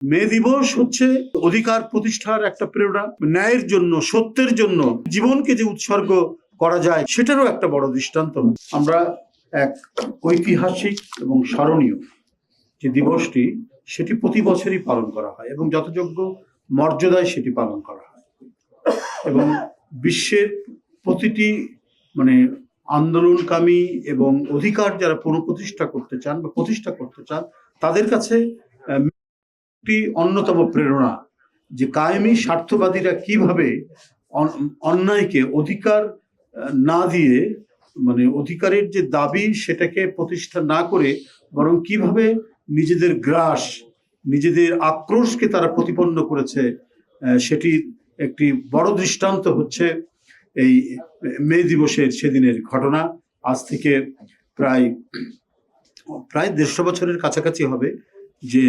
মে দিবস হচ্ছে অধিকার প্রতিষ্ঠার একটা প্রেরণা, ন্যায়ের জন্য, সত্যের জন্য জীবনকে যে উৎসর্গ করা যায় সেটারও একটা বড় দৃষ্টান্ত। আমরা এক ঐতিহাসিক এবং স্মরণীয় যে দিবসটি, সেটি প্রতি বছরই পালন করা হয় এবং যথাযোগ্য মর্যাদায় সেটি পালন করা হয় এবং বিশ্বের প্রতিটি আন্দোলনকামী এবং অধিকার যারা পুনঃপ্রতিষ্ঠা করতে চান বা প্রতিষ্ঠা করতে চান তাদের কাছে একটি অন্যতম প্রেরণা যে কায়েমি স্বার্থবাদীরা কিভাবে অন্যায়কে অধিকার না দিয়ে অধিকারের যে দাবি সেটাকে প্রতিষ্ঠা না করে বরং কিভাবে নিজেদের গ্রাস, নিজেদের আক্রোশকে তারা প্রতিপন্ন করেছে, সেটির একটি বড় দৃষ্টান্ত হচ্ছে এই মে দিবসের সেদিনের ঘটনা। আজ থেকে প্রায় 150 বছরের কাছাকাছি হবে যে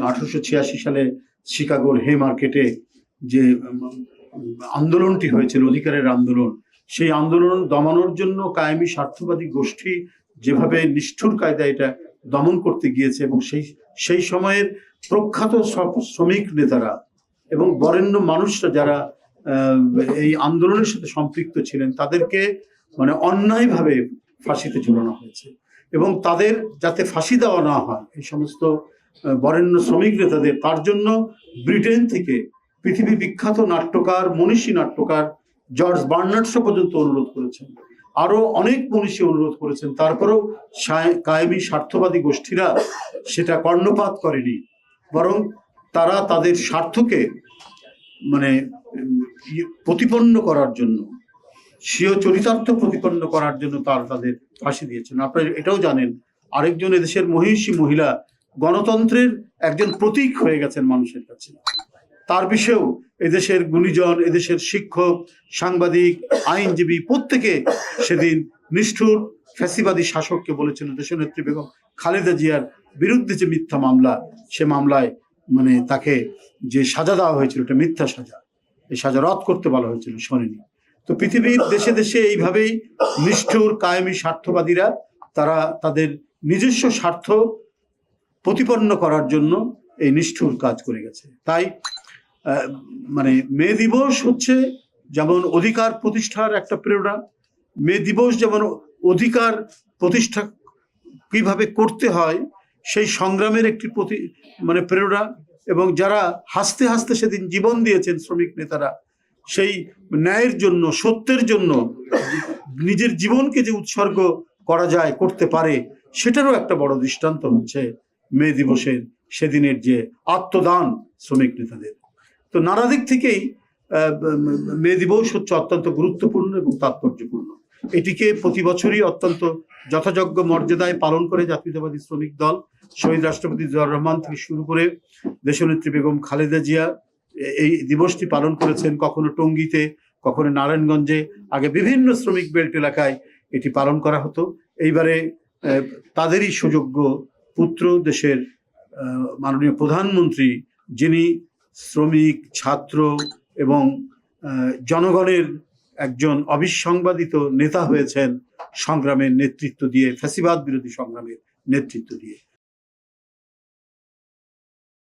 1886 সালে শিকাগোর হে মার্কেটে যে আন্দোলনটি হয়েছিল, অধিকারের আন্দোলন, সেই আন্দোলন দমানোর জন্য কায়েমি স্বার্থবাদী গোষ্ঠী যেভাবে নিষ্ঠুর কায়দায় এটা দমন করতে গিয়েছে এবং সেই সময়ের প্রখ্যাত শ্রমিক নেতারা এবং বরেণ্য মানুষরা যারা এই আন্দোলনের সাথে সম্পৃক্ত ছিলেন তাদেরকে অন্যায়ভাবে ফাঁসিতে ঝুলানো হয়েছে এবং তাদের যাতে ফাঁসি দেওয়া না হয় এই সমস্ত বরেণ্য শ্রমিক নেতাদের, তার জন্য ব্রিটেন থেকে পৃথিবী বিখ্যাত নাট্যকার, মনীষী নাট্যকার জর্জ বার্নার্ডসও পর্যন্ত অনুরোধ করেছেন, আরো অনেক মনীষী অনুরোধ করেছেন। তারপরেও কায়েমি স্বার্থবাদী গোষ্ঠীরা সেটা কর্ণপাত করেনি, বরং তারা তাদের স্বার্থকে প্রতিপন্ন করার জন্য, স্বীয় চরিতার্থ প্রতিপন্ন করার জন্য তাদের ফাঁসি দিয়েছেন। আপনারা এটাও জানেন, আরেকজন এদেশের মহিষী মহিলা গণতন্ত্রের একজন প্রতীক হয়ে গেছেন মানুষের কাছে। তার বিষয়েও এদেশের গুণীজন, এদেশের শিক্ষক, সাংবাদিক, আইনজীবী প্রত্যেকে সেদিন নিষ্ঠুর ফ্যাসিবাদী শাসককে বলেছিল, দেশনেত্রী বেগম খালেদা জিয়ার বিরুদ্ধে যে মিথ্যা মামলা, সে মামলায় তাকে যে সাজা দেওয়া হয়েছিল এটা মিথ্যা সাজা, এই সাজা রদ করতে বলা হয়েছিল, শোনেনি। তো পৃথিবীর দেশে দেশে এইভাবেই নিষ্ঠুর কায়েমি স্বার্থবাদীরা তারা তাদের নিজস্ব স্বার্থ প্রতিপন্ন করার জন্য এই নিষ্ঠুর কাজ করে গেছে। তাই মে দিবস হচ্ছে যেমন অধিকার প্রতিষ্ঠার একটা প্রেরণা, মে দিবস যেমন অধিকার প্রতিষ্ঠা কিভাবে করতে হয় সেই সংগ্রামের একটি প্রেরণা, এবং যারা হাসতে হাসতে সেদিন জীবন দিয়েছেন শ্রমিক নেতারা সেই ন্যায়ের জন্য, সত্যের জন্য নিজের জীবনকে যে উৎসর্গ করা যায়, করতে পারে, সেটারও একটা বড় দৃষ্টান্ত হচ্ছে মে দিবসের সেদিনের যে আত্মদান শ্রমিক নেতাদের। তো নানা দিক থেকেই মে দিবস হচ্ছে অত্যন্ত গুরুত্বপূর্ণ এবং তাৎপর্যপূর্ণ। এটিকে প্রতি বছরই অত্যন্ত যথাযোগ্য মর্যাদায় পালন করে জাতীয়তাবাদী শ্রমিক দল, শহীদ রাষ্ট্রপতি জিয়াউর রহমান থেকে শুরু করে দেশনেত্রী বেগম খালেদা জিয়া এই দিবসটি পালন করেছেন। কখনো টঙ্গীতে, কখনো নারায়ণগঞ্জে, আগে বিভিন্ন শ্রমিক বেল্ট এলাকায় এটি পালন করা হতো। এইবারে তাদেরই সুযোগ্য পুত্র, দেশের মাননীয় প্রধানমন্ত্রী, যিনি শ্রমিক, ছাত্র এবং জনগণের একজন অবিসংবাদিত নেতা হয়েছেন সংগ্রামের নেতৃত্ব দিয়ে, ফ্যাসিবাদ বিরোধী সংগ্রামের নেতৃত্ব দিয়ে।